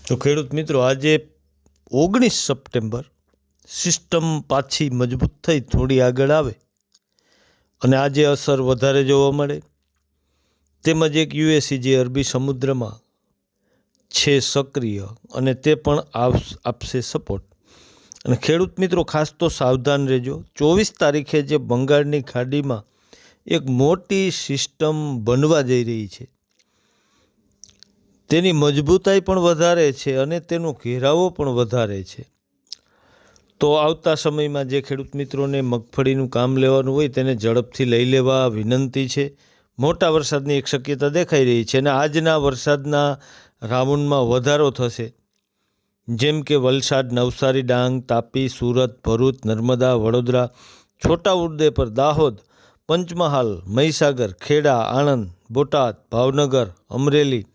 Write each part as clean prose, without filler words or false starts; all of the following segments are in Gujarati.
તો ખેડૂત મિત્રો, આજે 19 સપ્ટેમ્બર સિસ્ટમ પાછી મજબૂત થઈ થોડી આગળ આવે અને આજે અસર વધારે જોવા મળે, તેમજ એક યુએસી જે અરબી સમુદ્રમાં છે સક્રિય અને તે પણ આપશે સપોર્ટ. અને ખેડૂત મિત્રો ખાસ તો સાવધાન રહેજો. 24 તારીખે જે બંગાળની ખાડીમાં એક મોટી સિસ્ટમ બનવા જઈ રહી છે, તેની મજબૂતાઈ પણ વધારે છે અને તેનો ઘેરાવો પણ વધારે છે. તો આવતા સમયમાં જે ખેડૂત મિત્રોને મગફળીનું કામ લેવાનું હોય તેને ઝડપથી લઈ લેવા વિનંતી છે. મોટા વરસાદની એક શક્યતા દેખાઈ રહી છે અને આજના વરસાદના રાઉન્ડમાં વધારો થશે, જેમ કે વલસાડ, નવસારી, ડાંગ, તાપી, સુરત, ભરૂચ, નર્મદા, વડોદરા, છોટાઉદેપુર, દાહોદ, પંચમહાલ, મહીસાગર, ખેડા, આણંદ, બોટાદ, ભાવનગર, અમરેલી,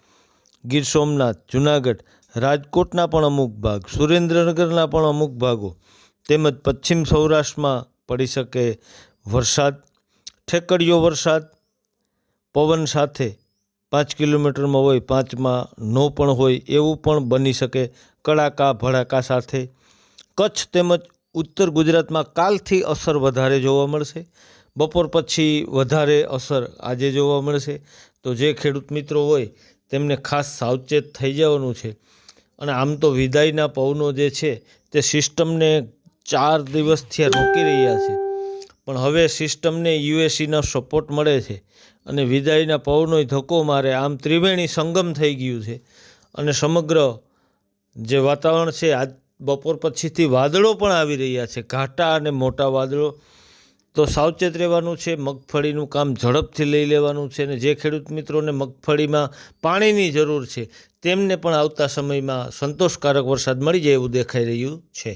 ગીર સોમનાથ, જૂનાગઢ, રાજકોટના પણ અમુક ભાગ, સુરેન્દ્રનગરના પણ અમુક ભાગો તેમજ પશ્ચિમ સૌરાષ્ટ્રમાં પડી શકે વરસાદ. ઠેકડીયો વરસાદ પવન સાથે 5 કિલોમીટરમાં હોય, 5માં નો પણ હોય એવું પણ બની શકે, કડાકા ભડાકા સાથે. કચ્છ તેમજ ઉત્તર ગુજરાતમાં કાલથી અસર વધારે જોવા મળશે. બપોર પછી વધારે અસર આજે જોવા મળશે. તો જે ખેડૂત મિત્રો હોય તેમને ખાસ સાવચેત થઈ જવાનું છે. અને આમ તો વિદાયના પવનો જે છે તે સિસ્ટમને 4 દિવસથી રોકી રહ્યા છે, પણ હવે સિસ્ટમને યુએસીનો સપોર્ટ મળે છે અને વિદાયના પવનોય ધક્કો મારે, આમ ત્રિવેણી સંગમ થઈ ગયું છે. અને સમગ્ર જે વાતાવરણ છે, આજ બપોર પછીથી વાદળો પણ આવી રહ્યા છે, ઘાટા અને મોટા વાદળો. તો સાવચેત રહેવાનું છે. મગફળીનું કામ ઝડપથી લઈ લેવાનું છે અને જે ખેડૂત મિત્રોને મગફળીમાં પાણીની જરૂર છે તેમને પણ આવતા સમયમાં સંતોષકારક વરસાદ મળી જાય એવું દેખાઈ રહ્યું છે.